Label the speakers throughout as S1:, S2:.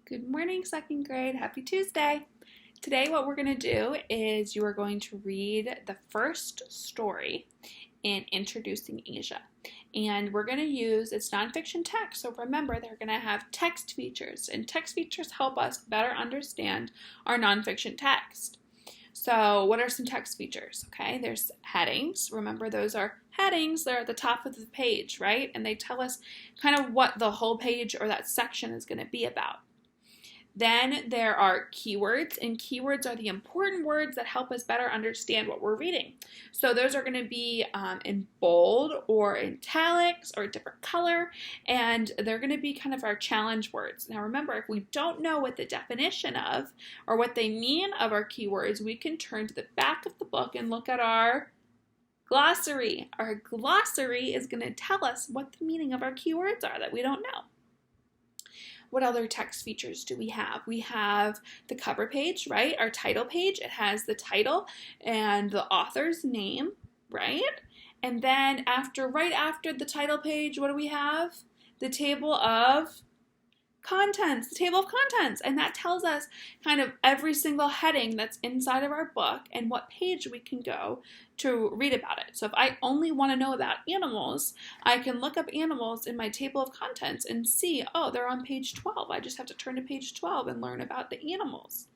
S1: Good morning, second grade. Happy Tuesday. Today, what we're going to do is you are going to read the first story in Introducing Asia. And we're going to use, it's nonfiction text, so remember they're going to have text features, and text features help us better understand our nonfiction text. So what are some text features? Okay, there's headings. Remember, those are headings. They're at the top of the page, right? And they tell us kind of what the whole page or that section is going to be about. Then there are keywords, and keywords are the important words that help us better understand what we're reading. So those are going to be in bold or in italics or a different color, and they're going to be kind of our challenge words. Now remember, if we don't know what the definition of or what they mean of our keywords, we can turn to the back of the book and look at our glossary. Our glossary is going to tell us what the meaning of our keywords are that we don't know. What other text features do we have? We have the cover page, right? Our title page. It has the title and the author's name, right? And then right after the title page, what do we have? The table of contents, and that tells us kind of every single heading that's inside of our book and what page we can go to read about it. So if I only want to know about animals, I can look up animals in my table of contents and see, oh, they're on page 12. I just have to turn to page 12 and learn about the animals.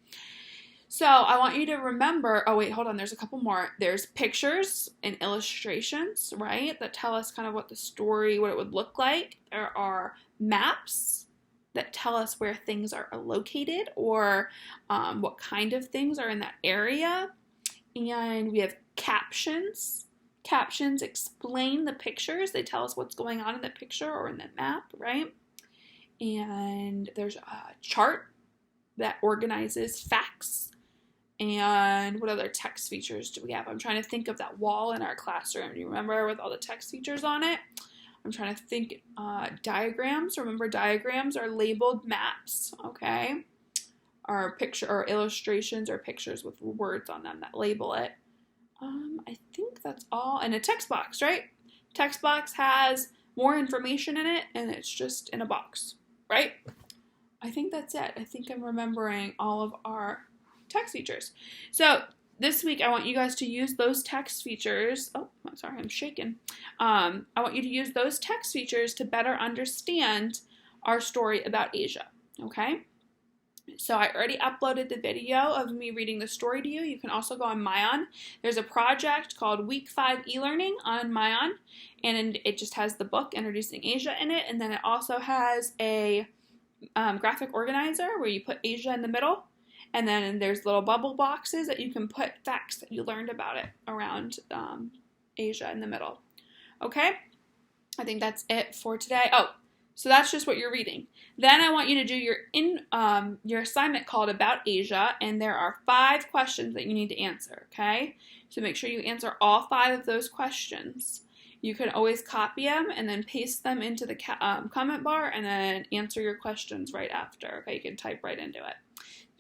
S1: So I want you to remember, oh wait, hold on, there's a couple more. There's pictures and illustrations, right, that tell us kind of what the story, what it would look like. There are maps that tell us where things are located or what kind of things are in that area. And we have captions. Captions explain the pictures. They tell us what's going on in the picture or in the map, right? And there's a chart that organizes facts. And what other text features do we have? I'm trying to think of that wall in our classroom. Do you remember with all the text features on it? I'm trying to think, diagrams. Remember, diagrams are labeled maps, okay? Or picture or illustrations or pictures with words on them that label it. I think that's all. And a text box, right? Text box has more information in it, and it's just in a box, right? I think that's it. I think I'm remembering all of our text features. So this week, I want you guys to use those text features. Oh, I'm sorry, I'm shaking. I want you to use those text features to better understand our story about Asia, okay? So I already uploaded the video of me reading the story to you. You can also go on Myon. There's a project called Week 5 e-learning on Myon, and it just has the book Introducing Asia in it, and then it also has a graphic organizer where you put Asia in the middle. And then there's little bubble boxes that you can put facts that you learned about it around Asia in the middle. Okay? I think that's it for today. Oh, so that's just what you're reading. Then I want you to do your assignment called About Asia, and there are 5 questions that you need to answer, okay? So make sure you answer all 5 of those questions. You can always copy them and then paste them into the comment bar and then answer your questions right after, okay? You can type right into it.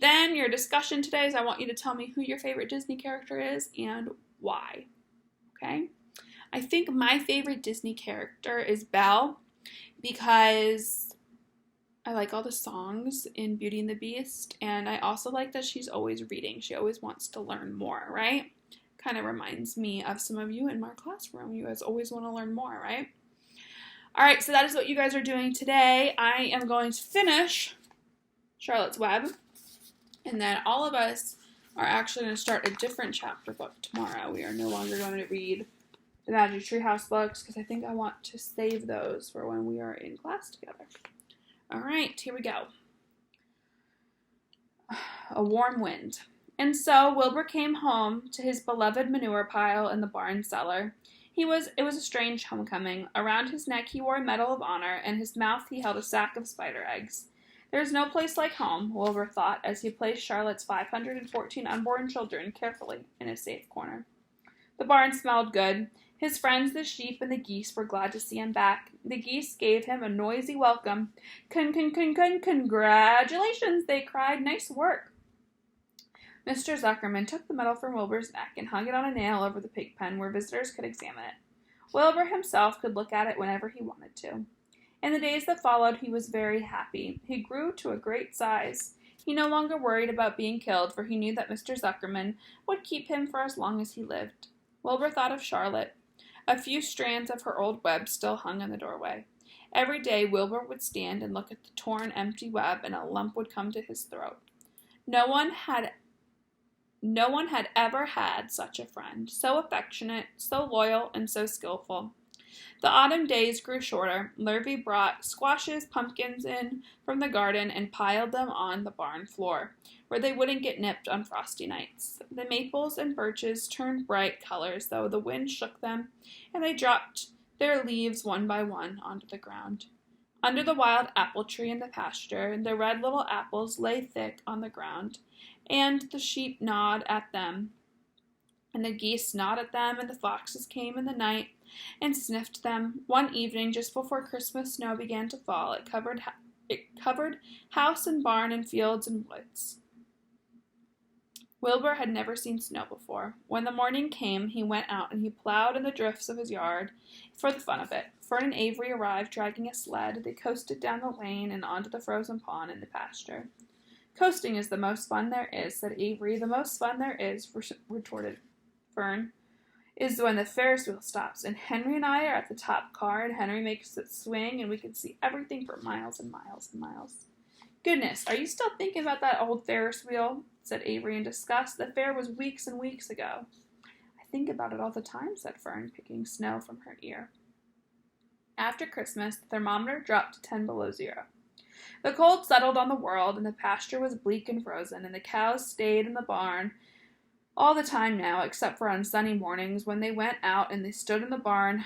S1: Then your discussion today is I want you to tell me who your favorite Disney character is and why, okay? I think my favorite Disney character is Belle because I like all the songs in Beauty and the Beast, and I also like that she's always reading. She always wants to learn more, right? Kind of reminds me of some of you in my classroom. You guys always want to learn more, right? All right, so that is what you guys are doing today. I am going to finish Charlotte's Web. And then all of us are actually going to start a different chapter book tomorrow. We are no longer going to read the Magic Treehouse books because I think I want to save those for when we are in class together. All right, here we go. A warm wind. And so Wilbur came home to his beloved manure pile in the barn cellar. It was a strange homecoming. Around his neck he wore a medal of honor, and in his mouth he held a sack of spider eggs. There is no place like home, Wilbur thought, as he placed Charlotte's 514 unborn children carefully in a safe corner. The barn smelled good. His friends, the sheep and the geese, were glad to see him back. The geese gave him a noisy welcome. Congratulations, they cried. Nice work. Mr. Zuckerman took the medal from Wilbur's neck and hung it on a nail over the pig pen where visitors could examine it. Wilbur himself could look at it whenever he wanted to. In the days that followed, he was very happy. He grew to a great size. He no longer worried about being killed, for he knew that Mr. Zuckerman would keep him for as long as he lived. Wilbur thought of Charlotte. A few strands of her old web still hung in the doorway. Every day Wilbur would stand and look at the torn, empty web, and a lump would come to his throat. No one had ever had such a friend, so affectionate, so loyal, and so skillful. The autumn days grew shorter. Lurvy brought squashes, pumpkins in from the garden and piled them on the barn floor, where they wouldn't get nipped on frosty nights. The maples and birches turned bright colors, though the wind shook them, and they dropped their leaves one by one onto the ground. Under the wild apple tree in the pasture, the red little apples lay thick on the ground, and the sheep gnawed at them, and the geese gnawed at them, and the foxes came in the night and sniffed them. One evening, just before Christmas snow began to fall, it covered house and barn and fields and woods. Wilbur had never seen snow before. When the morning came, he went out and he plowed in the drifts of his yard for the fun of it. Fern and Avery arrived dragging a sled. They coasted down the lane and onto the frozen pond in the pasture. "Coasting is the most fun there is," said Avery. "The most fun there is," retorted Fern, "is when the Ferris wheel stops, and Henry and I are at the top car, and Henry makes it swing, and we can see everything for miles and miles and miles." "Goodness, are you still thinking about that old Ferris wheel?" said Avery in disgust. "The fair was weeks and weeks ago." "I think about it all the time," said Fern, picking snow from her ear. After Christmas, the thermometer dropped to 10 below zero. The cold settled on the world, and the pasture was bleak and frozen, and the cows stayed in the barn all the time now, except for on sunny mornings when they went out and they stood in the barn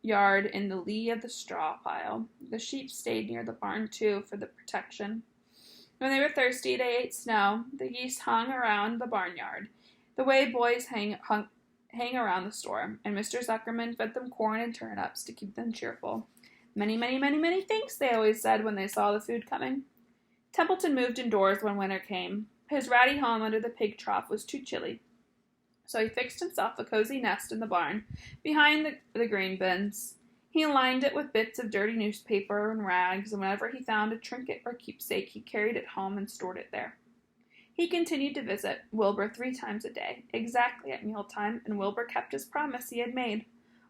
S1: yard in the lee of the straw pile. The sheep stayed near the barn, too, for the protection. When they were thirsty, they ate snow. The geese hung around the barnyard, the way boys hang around the store, and Mr. Zuckerman fed them corn and turnips to keep them cheerful. "Many, many, many, many thanks," they always said when they saw the food coming. Templeton moved indoors when winter came. His ratty home under the pig trough was too chilly, so he fixed himself a cozy nest in the barn, behind the grain bins. He lined it with bits of dirty newspaper and rags, and whenever he found a trinket or keepsake, he carried it home and stored it there. He continued to visit Wilbur 3 times a day, exactly at mealtime, and Wilbur kept his promise he had made.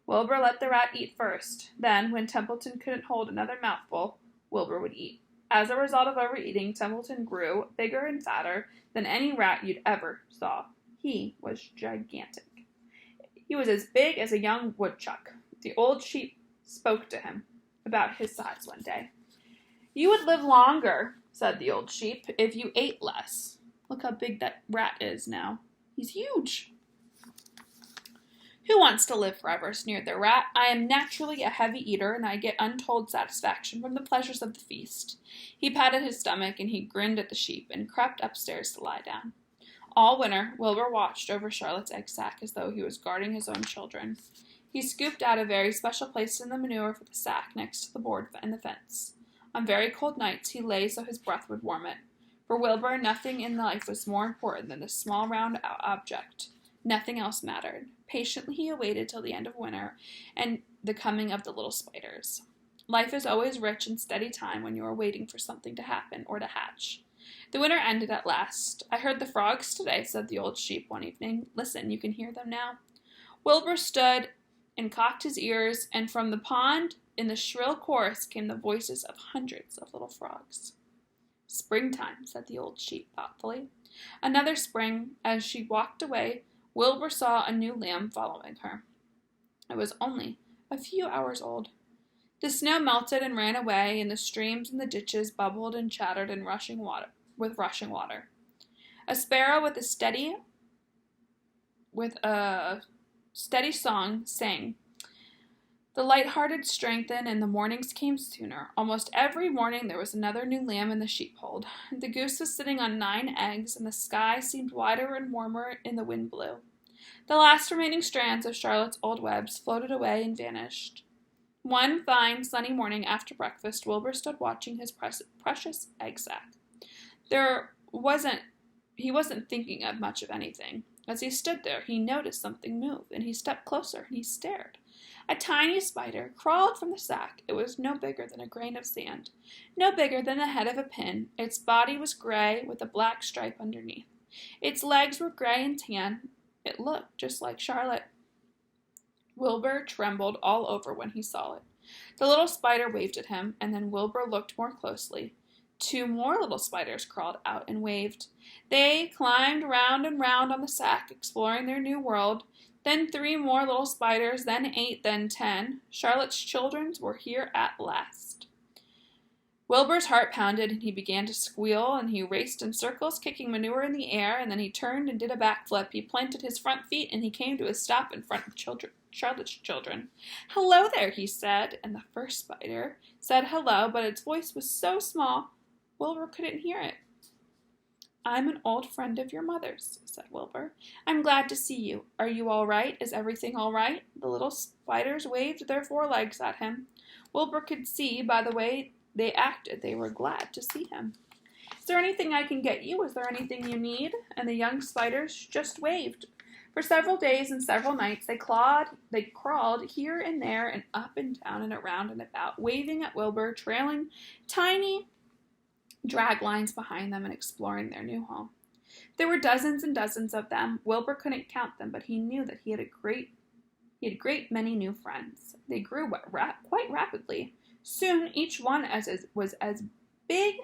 S1: Wilbur let the rat eat first. Then, when Templeton couldn't hold another mouthful, Wilbur would eat. As a result of overeating, Templeton grew bigger and fatter than any rat you'd ever saw. He was gigantic. He was as big as a young woodchuck. The old sheep spoke to him about his size one day. "You would live longer," said the old sheep, "if you ate less. Look how big that rat is now. He's huge." "Who wants to live forever?" sneered the rat. "I am naturally a heavy eater, and I get untold satisfaction from the pleasures of the feast." He patted his stomach, and he grinned at the sheep, and crept upstairs to lie down. All winter, Wilbur watched over Charlotte's egg sack as though he was guarding his own children. He scooped out a very special place in the manure for the sack next to the board in the fence. On very cold nights, he lay so his breath would warm it. For Wilbur, nothing in life was more important than this small round object. Nothing else mattered. Patiently he awaited till the end of winter and the coming of the little spiders. Life is always rich in steady time when you are waiting for something to happen or to hatch. The winter ended at last. "I heard the frogs today," said the old sheep one evening. "Listen, you can hear them now." Wilbur stood and cocked his ears, and from the pond in the shrill chorus came the voices of hundreds of little frogs. "Springtime," said the old sheep thoughtfully. Another spring. As she walked away, Wilbur saw a new lamb following her. It was only a few hours old. The snow melted and ran away, and the streams and the ditches bubbled and chattered in rushing water. A sparrow with a steady song sang. The light-hearted strengthened, and the mornings came sooner. Almost every morning there was another new lamb in the sheepfold. The goose was sitting on 9 eggs, and the sky seemed wider and warmer in the wind blew. The last remaining strands of Charlotte's old webs floated away and vanished. One fine, sunny morning after breakfast, Wilbur stood watching his precious egg sack. He wasn't thinking of much of anything. As he stood there, he noticed something move, and he stepped closer, and he stared. A tiny spider crawled from the sack. It was no bigger than a grain of sand, no bigger than the head of a pin. Its body was gray with a black stripe underneath. Its legs were gray and tan. It looked just like Charlotte. Wilbur trembled all over when he saw it. The little spider waved at him, and then Wilbur looked more closely. 2 more little spiders crawled out and waved. They climbed round and round on the sack, exploring their new world. Then 3 more little spiders, then 8, then 10. Charlotte's children were here at last. Wilbur's heart pounded, and he began to squeal, and he raced in circles, kicking manure in the air, and then he turned and did a backflip. He planted his front feet, and he came to a stop in front of Charlotte's children. "Hello there," he said, and the first spider said hello, but its voice was so small, Wilbur couldn't hear it. "I'm an old friend of your mother's," said Wilbur. "I'm glad to see you. Are you all right? Is everything all right?" The little spiders waved their 4 legs at him. Wilbur could see by the way they acted they were glad to see him. "Is there anything I can get you? Is there anything you need?" And the young spiders just waved. For several days and several nights they crawled here and there and up and down and around and about, waving at Wilbur, trailing tiny drag lines behind them and exploring their new home. There were dozens and dozens of them. Wilbur couldn't count them, but he knew that he had a great many new friends. They grew quite rapidly. Soon each one was as big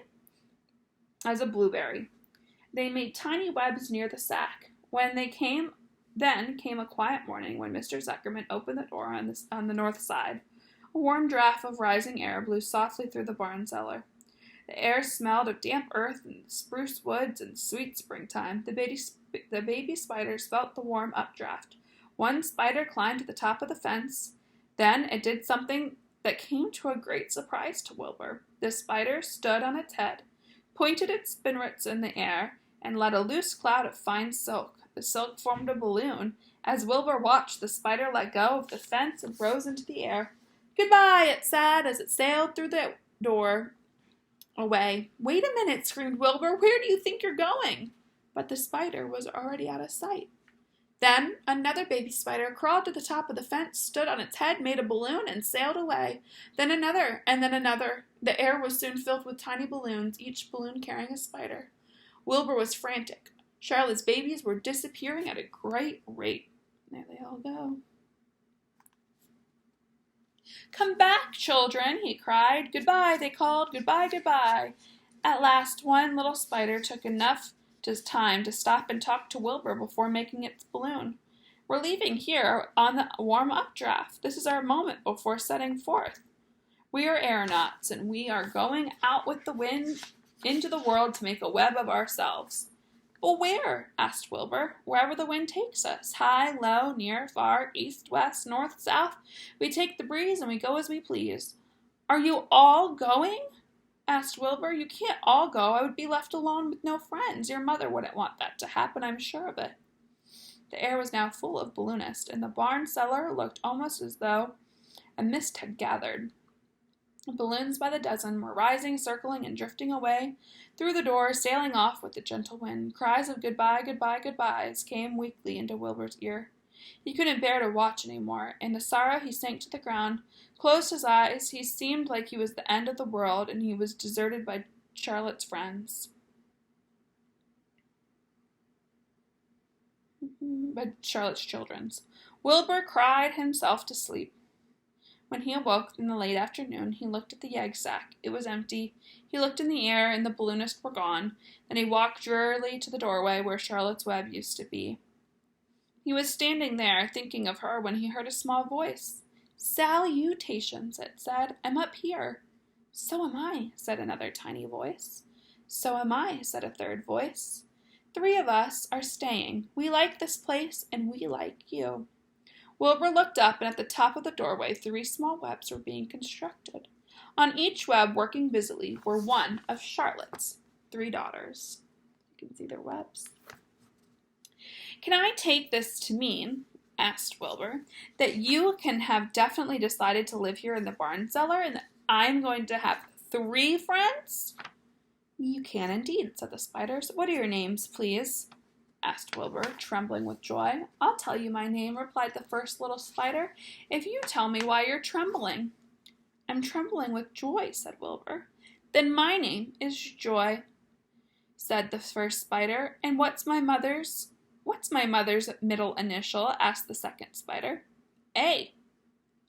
S1: as a blueberry. They made tiny webs near the sack. Then came a quiet morning when Mr. Zuckerman opened the door on the north side. A warm draft of rising air blew softly through the barn cellar. The air smelled of damp earth and spruce woods and sweet springtime. The baby spiders felt the warm updraft. One spider climbed to the top of the fence. Then it did something that came to a great surprise to Wilbur. The spider stood on its head, pointed its spinnerets in the air, and let a loose cloud of fine silk. The silk formed a balloon. As Wilbur watched, the spider let go of the fence and rose into the air. "Goodbye," it said as it sailed through the door away. "Wait a minute," screamed Wilbur. "Where do you think you're going?" But the spider was already out of sight. Then another baby spider crawled to the top of the fence, stood on its head, made a balloon, and sailed away. Then another, and then another. The air was soon filled with tiny balloons, each balloon carrying a spider. Wilbur was frantic. Charlotte's babies were disappearing at a great rate. There they all go. "Come back, children," he cried. "Goodbye," they called. "Goodbye, goodbye." At last, one little spider took enough time to stop and talk to Wilbur before making its balloon. "We're leaving here on the warm updraft. This is our moment before setting forth. We are aeronauts, and we are going out with the wind into the world to make a web of ourselves." "But where?" asked Wilbur. "Wherever the wind takes us. High, low, near, far, east, west, north, south. We take the breeze and we go as we please." "Are you all going?" asked Wilbur. "You can't all go. I would be left alone with no friends. Your mother wouldn't want that to happen, I'm sure of it." The air was now full of balloonists, and the barn cellar looked almost as though a mist had gathered. Balloons by the dozen were rising, circling, and drifting away through the door, sailing off with the gentle wind. Cries of "Goodbye, goodbye, goodbyes" came weakly into Wilbur's ear. He couldn't bear to watch any more. In the sorrow he sank to the ground, closed his eyes. He seemed like he was the end of the world, and he was deserted by Charlotte's friends. By Charlotte's children's. Wilbur cried himself to sleep. When he awoke in the late afternoon, he looked at the egg sack. It was empty. He looked in the air, and the balloonists were gone. Then he walked drearily to the doorway where Charlotte's web used to be. He was standing there, thinking of her, when he heard a small voice. "Salutations," it said. "I'm up here." "So am I," said another tiny voice. "So am I," said a third voice. 3 of us are staying. We like this place, and we like you." Wilbur looked up, and at the top of the doorway 3 small webs were being constructed. On each web, working busily, were one of Charlotte's 3 daughters. You can see their webs. "Can I take this to mean," asked Wilbur, "that you can have definitely decided to live here in the barn cellar, and that I'm going to have 3 friends?" "You can indeed," said the spiders. "What are your names, please?" asked Wilbur, trembling with joy. I'll tell you my name, replied the first little spider, if you tell me why you're trembling. I'm trembling with joy, said Wilbur. Then my name is Joy, said the first spider. And what's my mother's middle initial? Asked the second spider. A,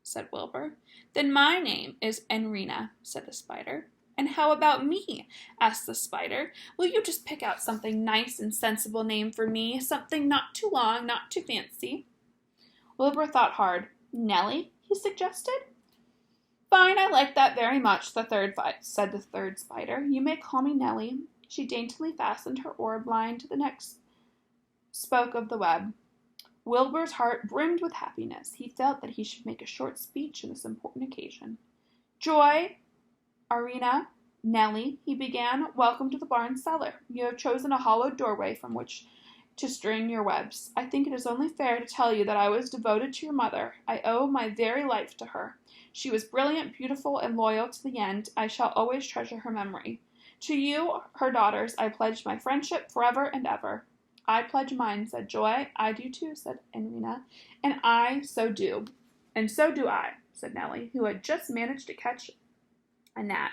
S1: said Wilbur. Then my name is Enrina, said the spider. And how about me? Asked the spider. Will you just pick out something nice and sensible name for me, something not too long, not too fancy? Wilbur thought hard. Nellie, he suggested. Fine, I like that very much, said the third spider. You may call me Nellie. She daintily fastened her orb line to the next spoke of the web. Wilbur's heart brimmed with happiness. He felt that he should make a short speech on this important occasion. Joy, Arena, Nellie, he began, welcome to the barn cellar. You have chosen a hollowed doorway from which to string your webs. I think it is only fair to tell you that I was devoted to your mother. I owe my very life to her. She was brilliant, beautiful, and loyal to the end. I shall always treasure her memory. To you, her daughters, I pledge my friendship forever and ever. I pledge mine, said Joy. I do too, said Enrina. And I so do. And so do I, said Nellie, who had just managed to catch a gnat.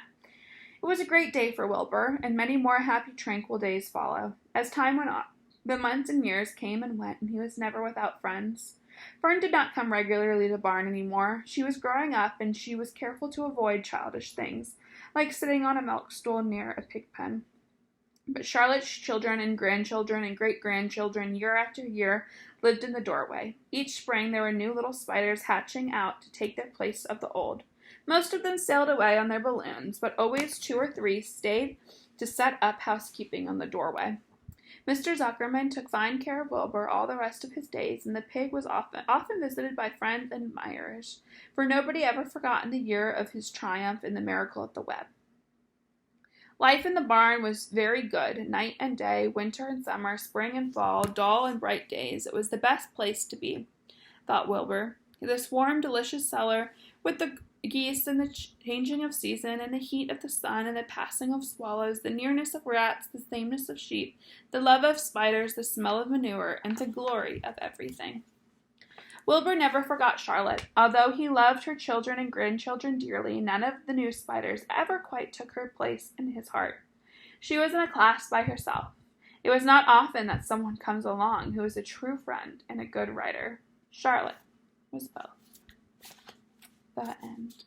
S1: It was a great day for Wilbur, and many more happy, tranquil days followed. As time went on, the months and years came and went, and he was never without friends. Fern did not come regularly to the barn any more. She was growing up, and she was careful to avoid childish things, like sitting on a milk stool near a pig pen. But Charlotte's children and grandchildren and great-grandchildren, year after year, lived in the doorway. Each spring there were new little spiders hatching out to take their place of the old. Most of them sailed away on their balloons, but always 2 or 3 stayed to set up housekeeping on the doorway. Mr. Zuckerman took fine care of Wilbur all the rest of his days, and the pig was often visited by friends and admirers, for nobody ever forgot in the year of his triumph in the miracle at the web. Life in the barn was very good, night and day, winter and summer, spring and fall, dull and bright days. It was the best place to be, thought Wilbur. This warm, delicious cellar, with the geese and the changing of season and the heat of the sun and the passing of swallows, the nearness of rats, the sameness of sheep, the love of spiders, the smell of manure, and the glory of everything. Wilbur never forgot Charlotte. Although he loved her children and grandchildren dearly, none of the new spiders ever quite took her place in his heart. She was in a class by herself. It was not often that someone comes along who is a true friend and a good writer. Charlotte was both. The end.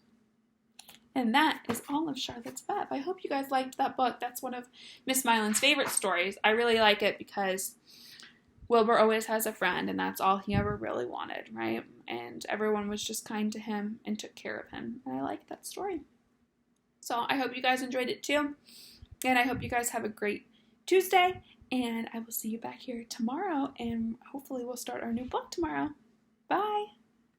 S1: And that is all of Charlotte's Web. I hope you guys liked that book. That's one of Miss Mylan's favorite stories. I really like it because Wilbur always has a friend, and that's all he ever really wanted, right? And everyone was just kind to him and took care of him. And I like that story. So I hope you guys enjoyed it too. And I hope you guys have a great Tuesday. And I will see you back here tomorrow. And hopefully we'll start our new book tomorrow. Bye.